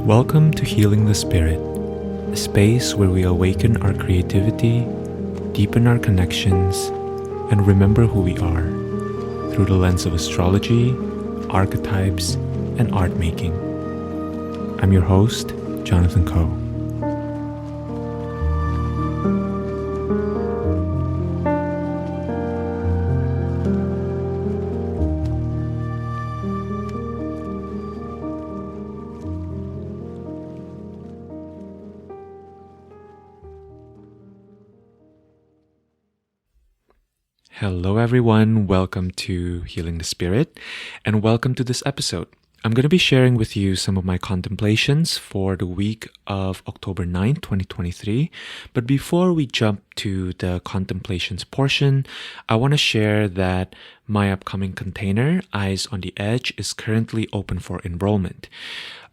Welcome to Healing the Spirit, a space where we awaken our creativity, deepen our connections, and remember who we are through the lens of astrology, archetypes, and art making. I'm your host, Jonathan Coe. Hello everyone, welcome to Healing the Spirit, and welcome to this episode. I'm going to be sharing with you some of my contemplations for the week of October 9th, 2023. But before we jump to the contemplations portion, I want to share that my upcoming container, Eyes on the Edge, is currently open for enrollment.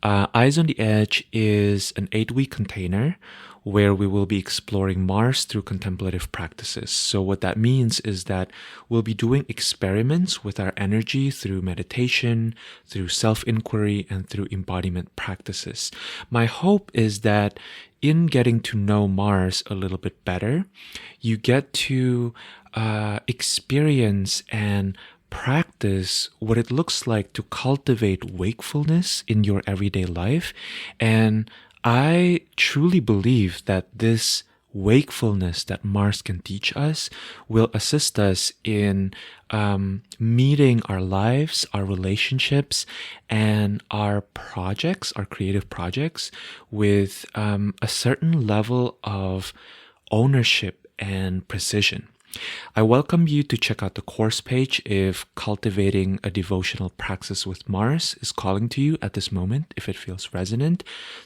Eyes on the Edge is an 8-week container where we will be exploring Mars through contemplative practices. So what that means is that we'll be doing experiments with our energy through meditation, through self-inquiry, and through embodiment practices. My hope is that in getting to know Mars a little bit better, you get to experience and practice what it looks like to cultivate wakefulness in your everyday life. And I truly believe that this wakefulness that Mars can teach us will assist us in meeting our lives, our relationships, and our projects, our creative projects, with a certain level of ownership and precision. I welcome you to check out the course page if cultivating a devotional praxis with Mars is calling to you at this moment, if it feels resonant.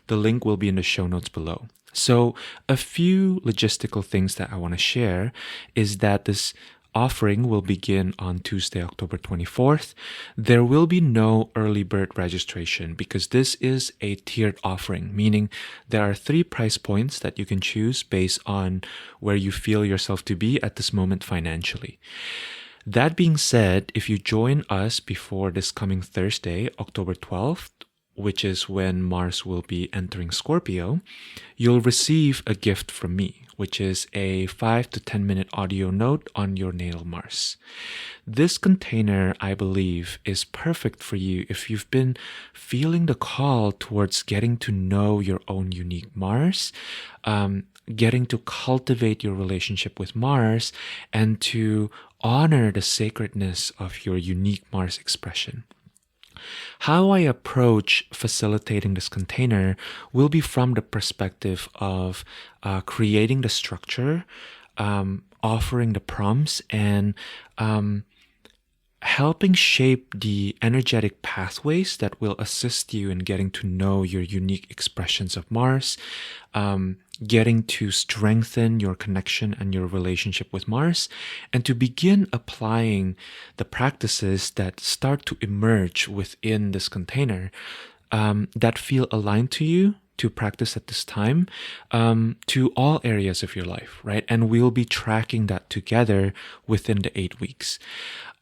The link will be in the show notes below. So a few logistical things that I want to share is that this offering will begin on Tuesday, October 24th. There will be no early bird registration because this is a tiered offering, meaning there are 3 price points that you can choose based on where you feel yourself to be at this moment financially. That being said, if you join us before this coming Thursday, October 12th, which is when Mars will be entering Scorpio, you'll receive a gift from me, which is a 5 to 10 minute audio note on your natal Mars. This container, I believe, is perfect for you if you've been feeling the call towards getting to know your own unique Mars, getting to cultivate your relationship with Mars, and to honor the sacredness of your unique Mars expression. How I approach facilitating this container will be from the perspective of creating the structure, offering the prompts, and helping shape the energetic pathways that will assist you in getting to know your unique expressions of Mars, getting to strengthen your connection and your relationship with Mars, and to begin applying the practices that start to emerge within this container that feel aligned to you to practice at this time, to all areas of your life, right? And we'll be tracking that together within the 8 weeks.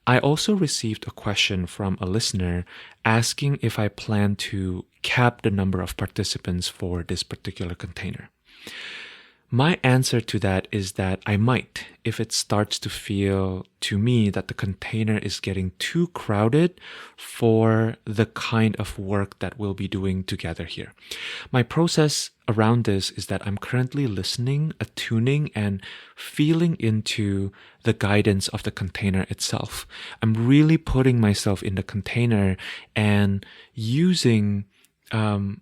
I also received a question from a listener asking if I plan to cap the number of participants for this particular container. My answer to that is that I might, if it starts to feel to me that the container is getting too crowded for the kind of work that we'll be doing together here. My process around this is that I'm currently listening, attuning, and feeling into the guidance of the container itself. I'm really putting myself in the container and using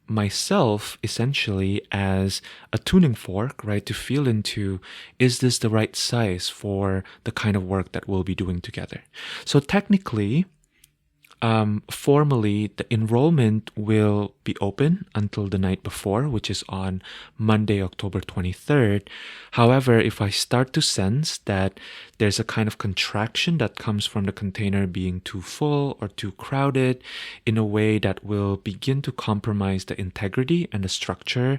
myself essentially as a tuning fork, right? To feel into, is this the right size for the kind of work that we'll be doing together? So technically, formally, the enrollment will be open until the night before, which is on Monday, October 23rd. However, if I start to sense that there's a kind of contraction that comes from the container being too full or too crowded in a way that will begin to compromise the integrity and the structure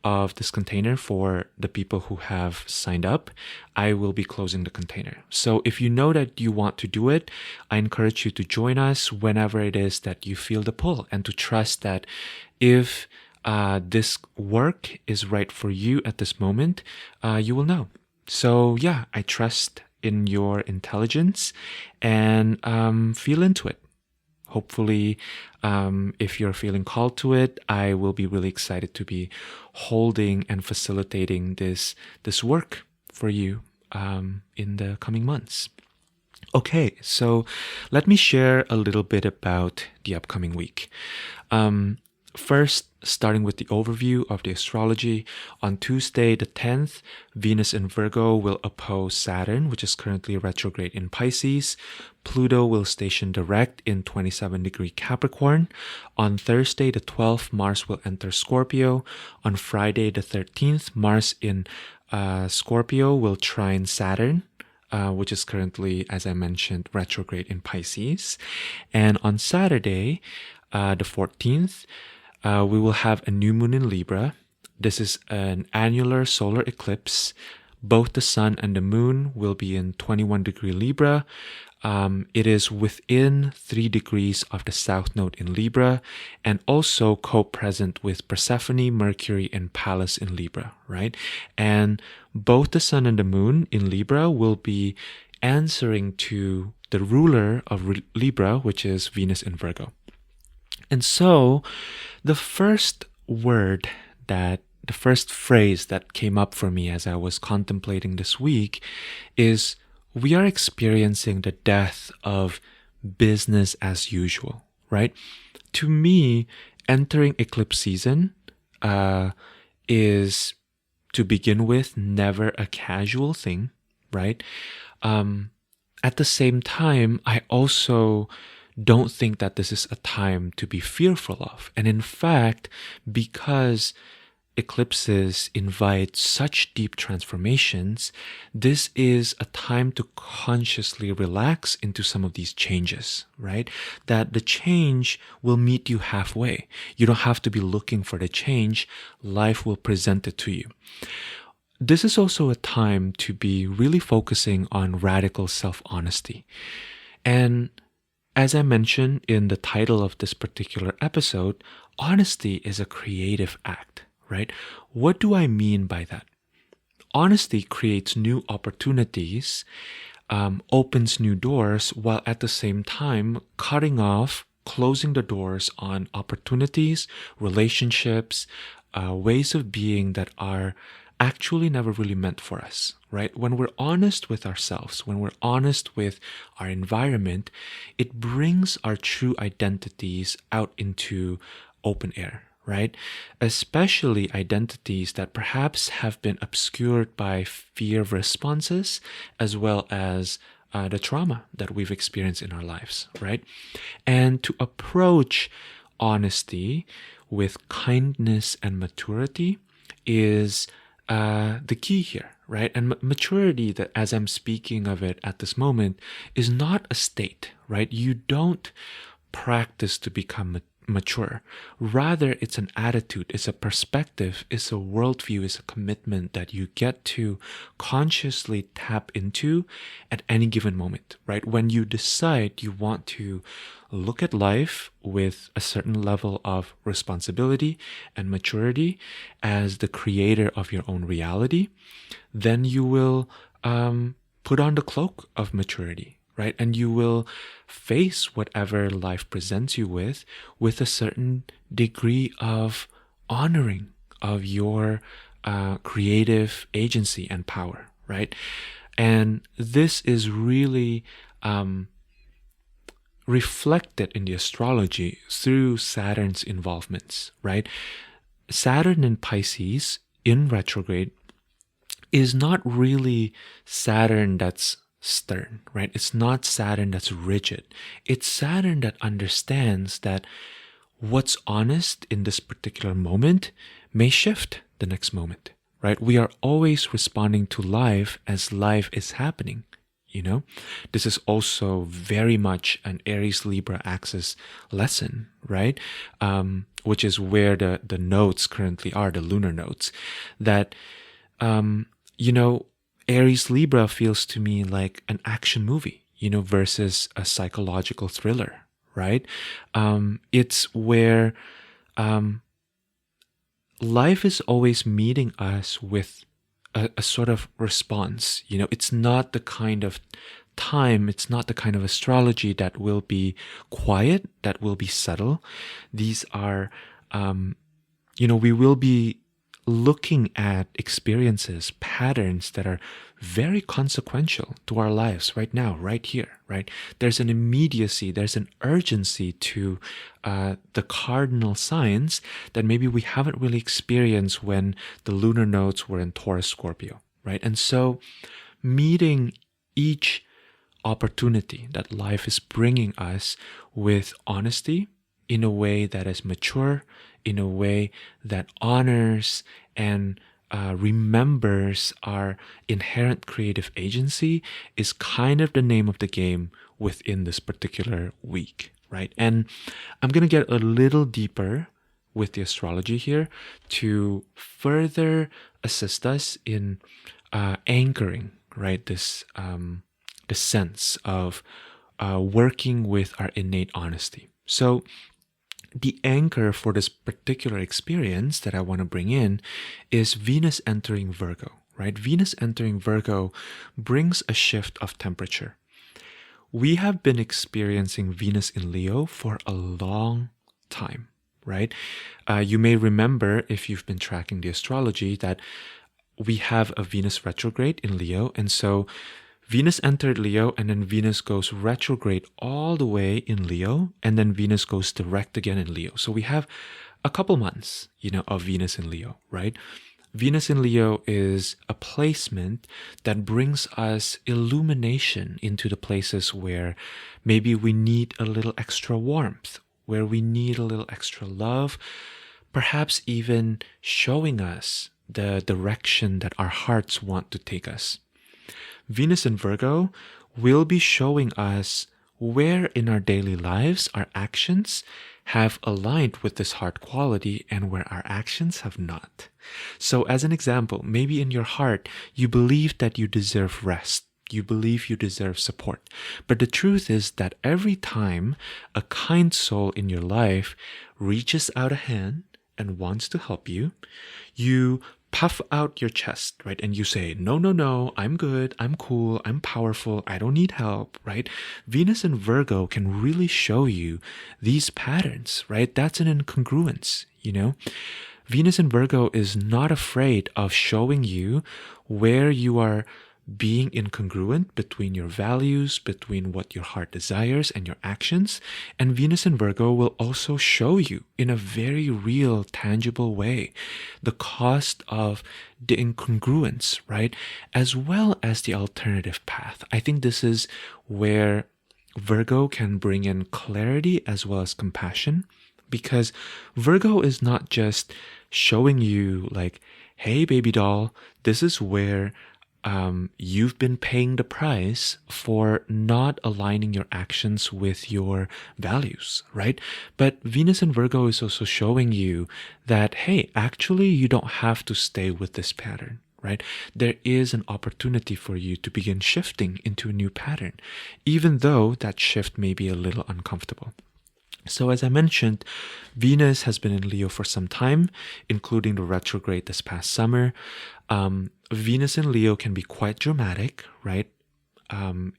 of this container for the people who have signed up, I will be closing the container. So if you know that you want to do it, I encourage you to join us whenever it is that you feel the pull, and to trust that if this work is right for you at this moment, you will know. So yeah, I trust in your intelligence and feel into it. Hopefully, if you're feeling called to it, I will be really excited to be holding and facilitating this work for you in the coming months. Okay, so let me share a little bit about the upcoming week. First, starting with the overview of the astrology, on Tuesday the 10th, Venus in Virgo will oppose Saturn, which is currently retrograde in Pisces. Pluto will station direct in 27-degree Capricorn. On Thursday the 12th, Mars will enter Scorpio. On Friday the 13th, Mars in Scorpio will trine Saturn, which is currently, as I mentioned, retrograde in Pisces. And on Saturday, the 14th, we will have a new moon in Libra. This is an annular solar eclipse. Both the sun and the moon will be in 21-degree Libra. It is within 3 degrees of the south node in Libra, and also co-present with Persephone, Mercury, and Pallas in Libra, right? And both the sun and the moon in Libra will be answering to the ruler of Libra, which is Venus in Virgo. And so the first phrase that came up for me as I was contemplating this week is, we are experiencing the death of business as usual, right? To me, entering eclipse season is, to begin with, never a casual thing, right? At the same time, I also don't think that this is a time to be fearful of. And in fact, because eclipses invite such deep transformations, this is a time to consciously relax into some of these changes, right? That the change will meet you halfway. You don't have to be looking for the change. Life will present it to you. This is also a time to be really focusing on radical self-honesty. And as I mentioned in the title of this particular episode, honesty is a creative act, right? What do I mean by that? Honesty creates new opportunities, opens new doors, while at the same time closing the doors on opportunities, relationships, ways of being that are actually never really meant for us, right? When we're honest with ourselves, when we're honest with our environment, it brings our true identities out into open air, right? Especially identities that perhaps have been obscured by fear responses, as well as the trauma that we've experienced in our lives, right? And to approach honesty with kindness and maturity is the key here, right? And maturity, that as I'm speaking of it at this moment, is not a state, right? You don't practice to become mature. Rather, it's an attitude, it's a perspective, it's a worldview, it's a commitment that you get to consciously tap into at any given moment, right? When you decide you want to look at life with a certain level of responsibility and maturity as the creator of your own reality, then you will put on the cloak of maturity, right? And you will face whatever life presents you with a certain degree of honoring of your creative agency and power, right? And this is really reflected in the astrology through Saturn's involvements, right? Saturn in Pisces in retrograde is not really Saturn that's stern, right? It's not Saturn that's rigid. It's Saturn that understands that what's honest in this particular moment may shift the next moment, right? We are always responding to life as life is happening, you know? This is also very much an Aries Libra axis lesson, right? Which is where the nodes currently are, the lunar nodes, that, Aries Libra feels to me like an action movie, versus a psychological thriller, right? It's where life is always meeting us with a sort of response. It's not the kind of time, it's not the kind of astrology that will be quiet, that will be subtle. These are, we will be looking at experiences, patterns that are very consequential to our lives right now, right here, right? There's an immediacy, there's an urgency to the cardinal signs that maybe we haven't really experienced when the lunar nodes were in Taurus, Scorpio, right? And so meeting each opportunity that life is bringing us with honesty, in a way that is mature, in a way that honors and remembers our inherent creative agency, is kind of the name of the game within this particular week, right? And I'm going to get a little deeper with the astrology here to further assist us in anchoring, right, this the sense of working with our innate honesty. So the anchor for this particular experience that I want to bring in is Venus entering Virgo, right? Venus entering Virgo brings a shift of temperature. We have been experiencing Venus in Leo for a long time, right? You may remember, if you've been tracking the astrology, that we have a Venus retrograde in Leo, and so Venus entered Leo, and then Venus goes retrograde all the way in Leo, and then Venus goes direct again in Leo. So we have a couple months, of Venus in Leo, right? Venus in Leo is a placement that brings us illumination into the places where maybe we need a little extra warmth, where we need a little extra love, perhaps even showing us the direction that our hearts want to take us. Venus in Virgo will be showing us where in our daily lives our actions have aligned with this heart quality and where our actions have not. So as an example, maybe in your heart, you believe that you deserve rest. You believe you deserve support. But the truth is that every time a kind soul in your life reaches out a hand and wants to help you, you puff out your chest, right? And you say, no, I'm good, I'm cool, I'm powerful, I don't need help, right? Venus in Virgo can really show you these patterns, right? That's an incongruence, Venus in Virgo is not afraid of showing you where you are being incongruent between your values, between what your heart desires and your actions. And Venus in Virgo will also show you in a very real, tangible way the cost of the incongruence, right? As well as the alternative path. I think this is where Virgo can bring in clarity as well as compassion, because Virgo is not just showing you like, hey, baby doll, this is where you've been paying the price for not aligning your actions with your values, right? But Venus in Virgo is also showing you that, hey, actually, you don't have to stay with this pattern, right? There is an opportunity for you to begin shifting into a new pattern, even though that shift may be a little uncomfortable. So as I mentioned, Venus has been in Leo for some time, including the retrograde this past summer. Venus in Leo can be quite dramatic, right?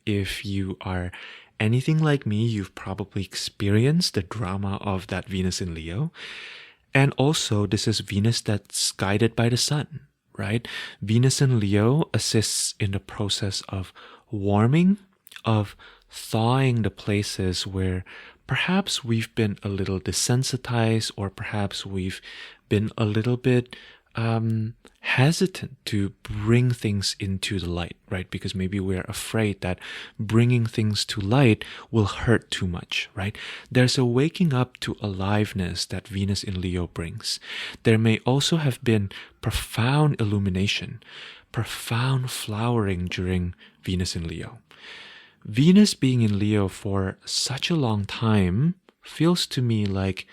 If you are anything like me, you've probably experienced the drama of that Venus in Leo. And also, this is Venus that's guided by the sun, right? Venus in Leo assists in the process of warming, of thawing the places where perhaps we've been a little desensitized, or perhaps we've been a little bit hesitant to bring things into the light, right? Because maybe we're afraid that bringing things to light will hurt too much, right? There's a waking up to aliveness that Venus in Leo brings. There may also have been profound illumination, profound flowering during Venus in Leo. Venus being in Leo for such a long time feels to me like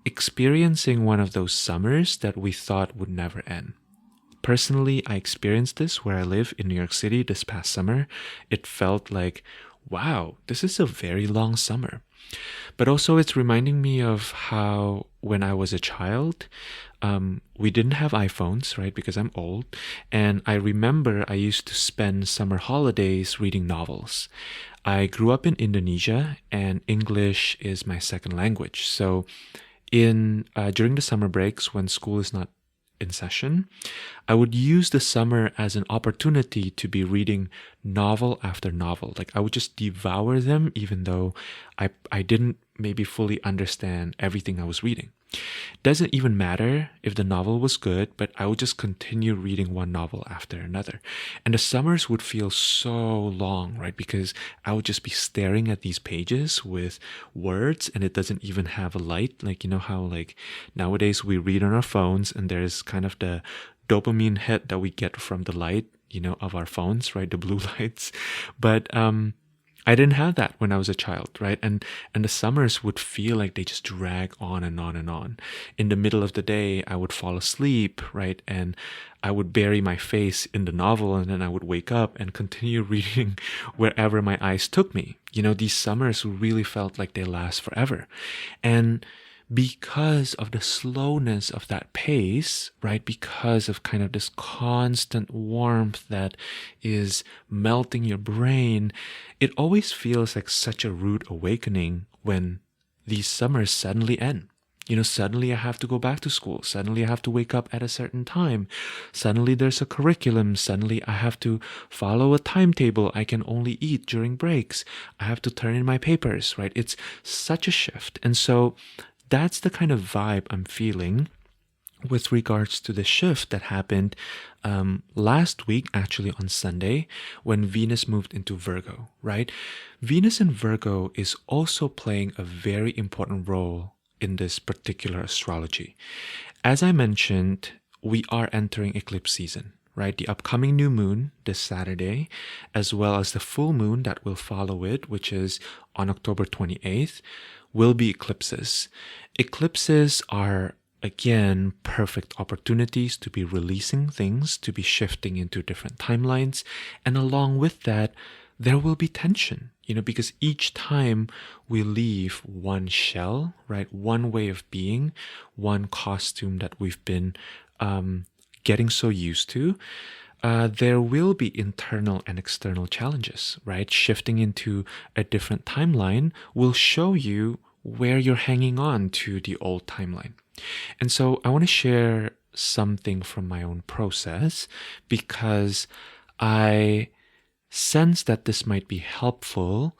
experiencing one of those summers that we thought would never end. Personally, I experienced this where I live in New York City this past summer. It felt like, wow, this is a very long summer. But also it's reminding me of how when I was a child, we didn't have iPhones, right? Because I'm old. And I remember I used to spend summer holidays reading novels. I grew up in Indonesia, and English is my second language. So in during the summer breaks when school is not in session, I would use the summer as an opportunity to be reading novel after novel. Like I would just devour them, even though I didn't maybe fully understand everything I was reading. Doesn't even matter if the novel was good, but I would just continue reading one novel after another. And the summers would feel so long, right? Because I would just be staring at these pages with words, and it doesn't even have a light. Like, you know how like nowadays we read on our phones and there's kind of the dopamine hit that we get from the light, of our phones, right? The blue lights. But I didn't have that when I was a child, right? And the summers would feel like they just drag on and on and on. In the middle of the day, I would fall asleep, right? And I would bury my face in the novel, and then I would wake up and continue reading wherever my eyes took me. These summers really felt like they last forever. And because of the slowness of that pace, right? Because of kind of this constant warmth that is melting your brain, it always feels like such a rude awakening when these summers suddenly end. Suddenly I have to go back to school. Suddenly I have to wake up at a certain time. Suddenly there's a curriculum. Suddenly I have to follow a timetable. I can only eat during breaks. I have to turn in my papers, right? It's such a shift. And so that's the kind of vibe I'm feeling with regards to the shift that happened last week, actually on Sunday, when Venus moved into Virgo, right? Venus in Virgo is also playing a very important role in this particular astrology. As I mentioned, we are entering eclipse season, right? The upcoming new moon this Saturday, as well as the full moon that will follow it, which is on October 28th, will be eclipses. Eclipses are, again, perfect opportunities to be releasing things, to be shifting into different timelines. And along with that, there will be tension, because each time we leave one shell, right, one way of being, one costume that we've been getting so used to, there will be internal and external challenges, right? Shifting into a different timeline will show you where you're hanging on to the old timeline. And so I want to share something from my own process because I sense that this might be helpful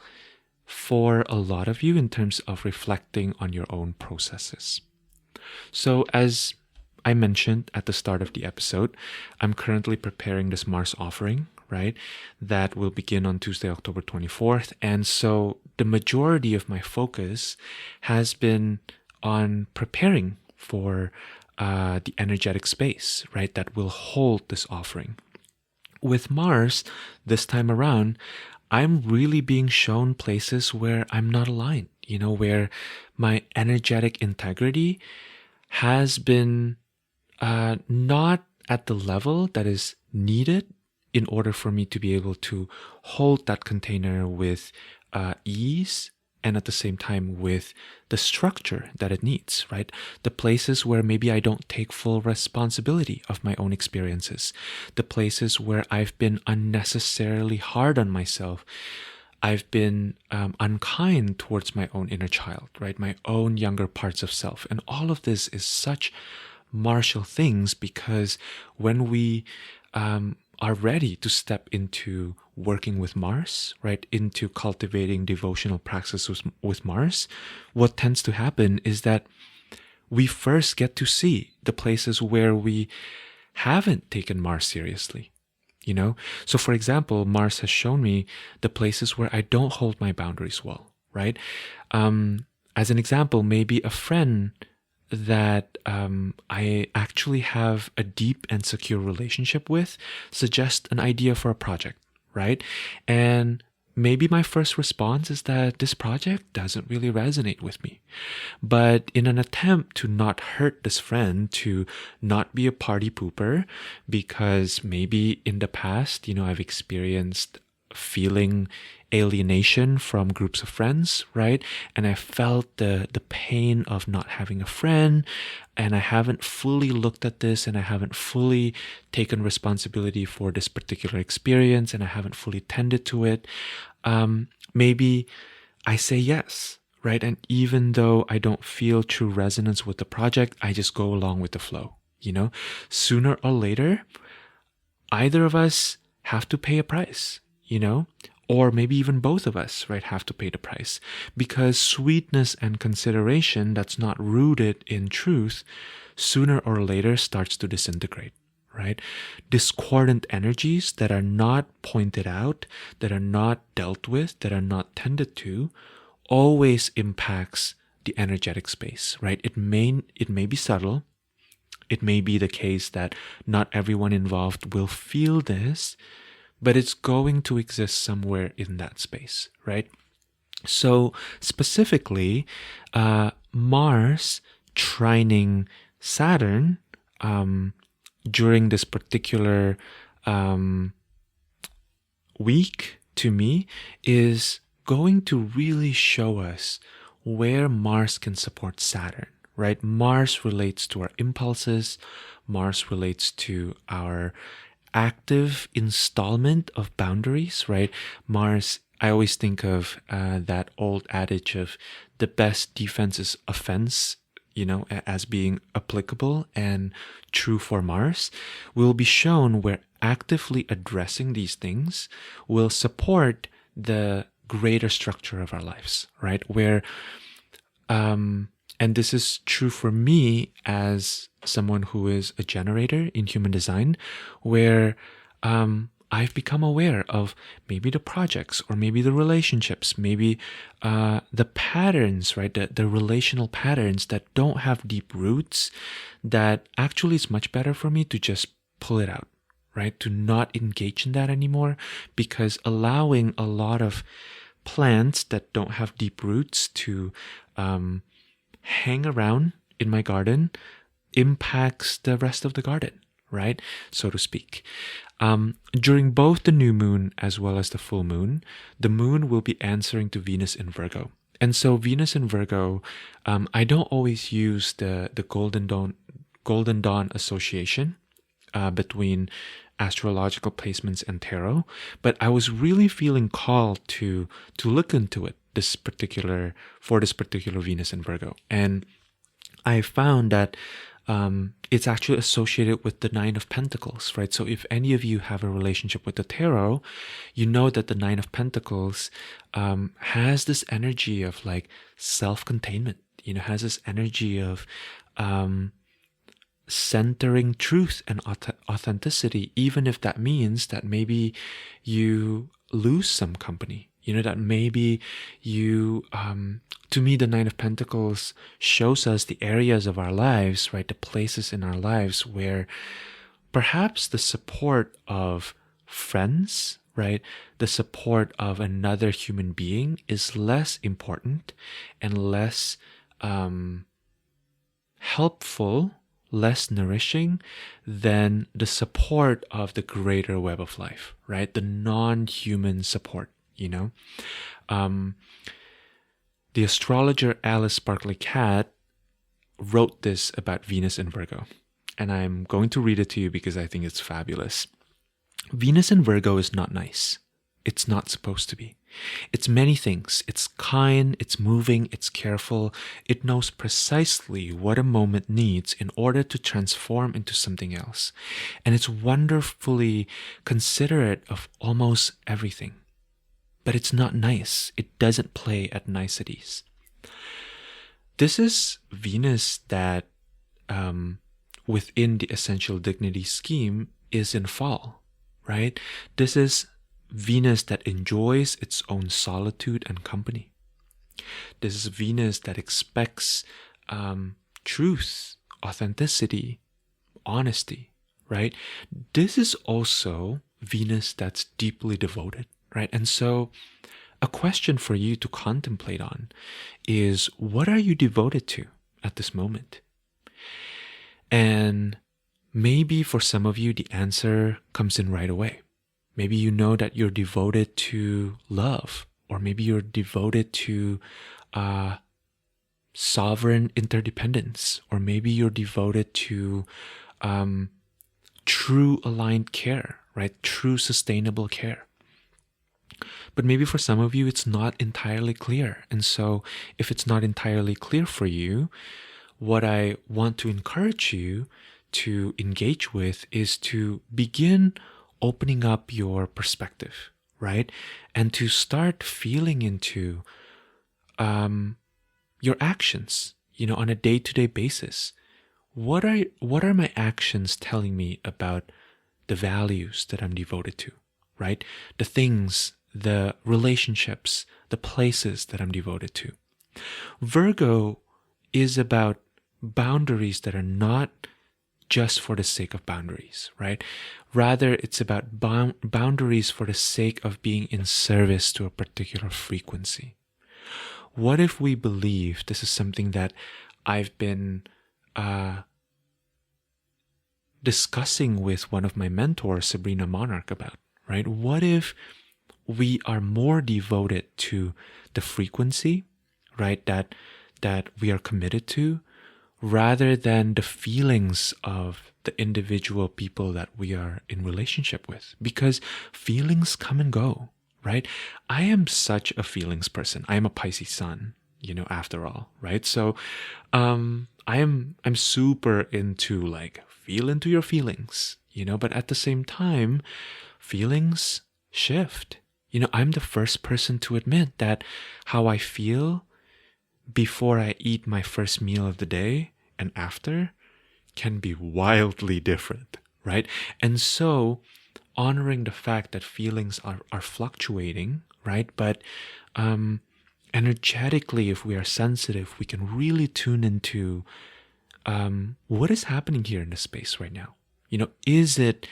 for a lot of you in terms of reflecting on your own processes. So as I mentioned at the start of the episode, I'm currently preparing this Mars offering, right? That will begin on Tuesday, October 24th. And so the majority of my focus has been on preparing for the energetic space, right? That will hold this offering. With Mars, this time around, I'm really being shown places where I'm not aligned, where my energetic integrity has been not at the level that is needed in order for me to be able to hold that container with ease and at the same time with the structure that it needs, right? The places where maybe I don't take full responsibility of my own experiences, the places where I've been unnecessarily hard on myself, I've been unkind towards my own inner child, right? My own younger parts of self. And all of this is such martial things because when we are ready to step into working with Mars, right, into cultivating devotional practices with Mars, what tends to happen is that we first get to see the places where we haven't taken Mars seriously. So for example, Mars has shown me the places where I don't hold my boundaries well, right? As an example, maybe a friend that I actually have a deep and secure relationship with suggest an idea for a project, right? And maybe my first response is that this project doesn't really resonate with me. But in an attempt to not hurt this friend, to not be a party pooper, because maybe in the past, I've experienced feeling alienation from groups of friends, right? And I felt the pain of not having a friend, and I haven't fully looked at this, and I haven't fully taken responsibility for this particular experience, and I haven't fully tended to it. Maybe I say yes, right? And even though I don't feel true resonance with the project, I just go along with the flow, Sooner or later, either of us have to pay a price, or maybe even both of us, right, have to pay the price, because sweetness and consideration that's not rooted in truth sooner or later starts to disintegrate, right? Discordant energies that are not pointed out, that are not dealt with, that are not tended to, always impacts the energetic space, right? It may be subtle. It may be the case that not everyone involved will feel this, but it's going to exist somewhere in that space, right? So specifically, Mars trining Saturn during this particular week, to me, is going to really show us where Mars can support Saturn, right? Mars relates to our impulses. Mars relates to our active installment of boundaries, right? Mars, I always think of that old adage of the best defense is offense, as being applicable and true for Mars. Will be shown where actively addressing these things will support the greater structure of our lives, right? Where, and this is true for me as someone who is a generator in human design, where I've become aware of maybe the projects or maybe the relationships, maybe the patterns, right? The relational patterns that don't have deep roots, that actually it's much better for me to just pull it out, right? To not engage in that anymore, because allowing a lot of plants that don't have deep roots to hang around in my garden impacts the rest of the garden, right? So to speak. During both the new moon as well as the full moon, the moon will be answering to Venus in Virgo. And so Venus in Virgo, I don't always use the Golden Dawn association between astrological placements and tarot, but I was really feeling called to look into it for this particular Venus in Virgo. And I found that it's actually associated with the Nine of Pentacles, right? So if any of you have a relationship with the tarot, you know that the Nine of Pentacles has this energy of like self-containment, has this energy of centering truth and authenticity, even if that means that maybe you lose some company, that maybe you, to me, the Nine of Pentacles shows us the areas of our lives, right? The places in our lives where perhaps the support of friends, right? The support of another human being is less important and less helpful, less nourishing than the support of the greater web of life, right? The non-human support, The astrologer Alice Sparkly Cat wrote this about Venus in Virgo, and I'm going to read it to you because I think it's fabulous. Venus in Virgo is not nice. It's not supposed to be. It's many things. It's kind, it's moving, it's careful. It knows precisely what a moment needs in order to transform into something else. And it's wonderfully considerate of almost everything. But it's not nice. It doesn't play at niceties. This is Venus that, within the essential dignity scheme, is in fall, right? This is Venus that enjoys its own solitude and company. This is Venus that expects truth, authenticity, honesty, right? This is also Venus that's deeply devoted, right? And so a question for you to contemplate on is, what are you devoted to at this moment? And maybe for some of you, the answer comes in right away. Maybe you know that you're devoted to love, or maybe you're devoted to sovereign interdependence, or maybe you're devoted to true aligned care, right? True sustainable care. But maybe for some of you, it's not entirely clear. And so if it's not entirely clear for you, what I want to encourage you to engage with is to begin opening up your perspective, right? And to start feeling into your actions, on a day-to-day basis. What are my actions telling me about the values that I'm devoted to, right? The things, the relationships, the places that I'm devoted to. Virgo is about boundaries that are not just for the sake of boundaries, right? Rather, it's about boundaries for the sake of being in service to a particular frequency. What if we believe, this is something that I've been discussing with one of my mentors, Sabrina Monarch, about, right? What if we are more devoted to the frequency, right, that we are committed to, rather than the feelings of the individual people that we are in relationship with? Because feelings come and go, right? I am such a feelings person. I am a Pisces sun, after all, right? So I'm super into like, feel into your feelings, but at the same time, feelings shift. I'm the first person to admit that how I feel before I eat my first meal of the day and after can be wildly different, right? And so honoring the fact that feelings are fluctuating, right? But energetically, if we are sensitive, we can really tune into what is happening here in the space right now. Is it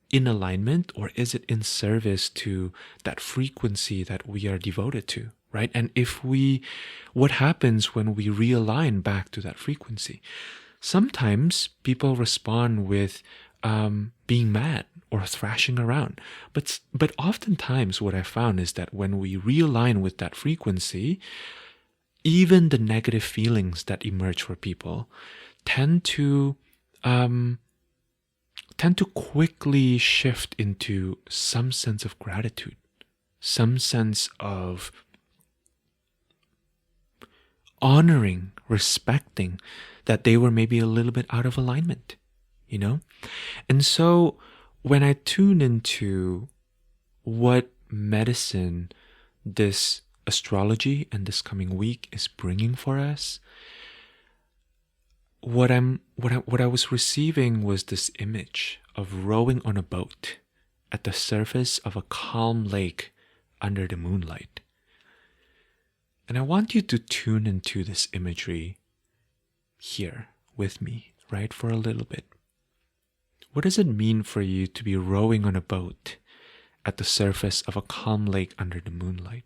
in alignment, or is it in service to that frequency that we are devoted to, right? And what happens when we realign back to that frequency? Sometimes people respond with being mad or thrashing around. But oftentimes what I found is that when we realign with that frequency, even the negative feelings that emerge for people tend to quickly shift into some sense of gratitude, some sense of honoring, respecting that they were maybe a little bit out of alignment, And so when I tune into what medicine this astrology and this coming week is bringing for us, what I was receiving was this image of rowing on a boat at the surface of a calm lake under the moonlight. And I want you to tune into this imagery here with me, right, for a little bit. What does it mean for you to be rowing on a boat at the surface of a calm lake under the moonlight?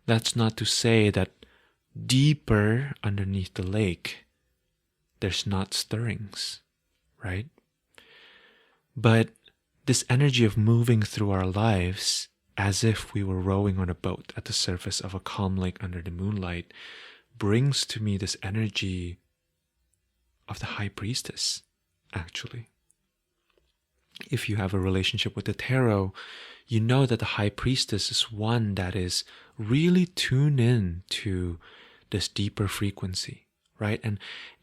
That's not to say that deeper underneath the lake, there's not stirrings, right? But this energy of moving through our lives as if we were rowing on a boat at the surface of a calm lake under the moonlight brings to me this energy of the High Priestess, actually. If you have a relationship with the tarot, you know that the High Priestess is one that is really tuned in to this deeper frequency, right?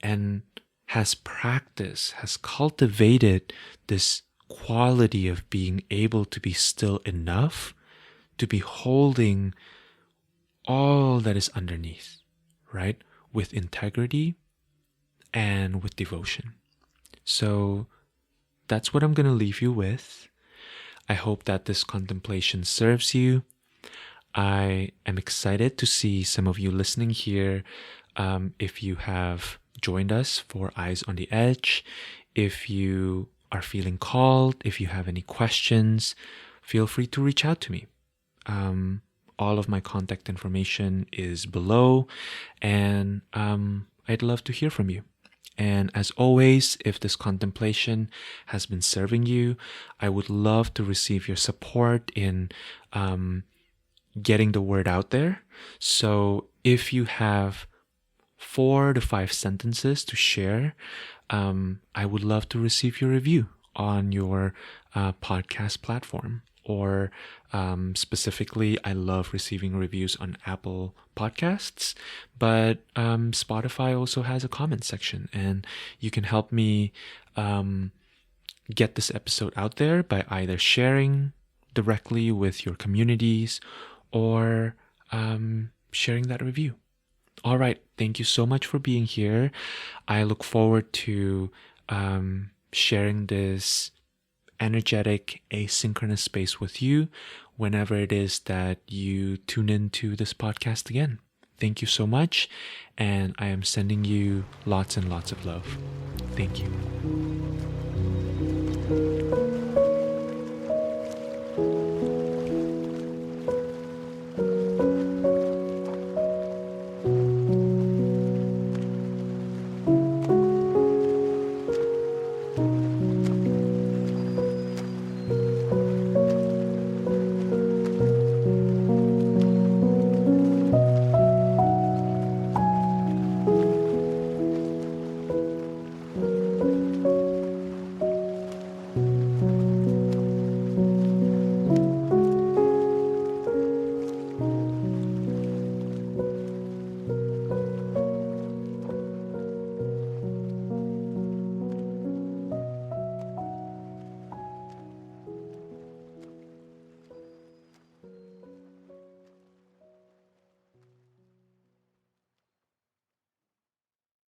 And has practiced, has cultivated this quality of being able to be still enough to be holding all that is underneath, right? With integrity and with devotion. So that's what I'm going to leave you with. I hope that this contemplation serves you. I am excited to see some of you listening here. If you have joined us for Eyes on the Edge, if you are feeling called, if you have any questions, feel free to reach out to me. All of my contact information is below, and I'd love to hear from you. And as always, if this contemplation has been serving you, I would love to receive your support in getting the word out there. So if you have 4 to 5 sentences to share, I would love to receive your review on your podcast platform. Or specifically, I love receiving reviews on Apple Podcasts, but Spotify also has a comment section, and you can help me get this episode out there by either sharing directly with your communities or sharing that review. All right, thank you so much for being here. I look forward to sharing this energetic asynchronous space with you whenever it is that you tune into this podcast again. Thank you so much, and I am sending you lots and lots of love. Thank you.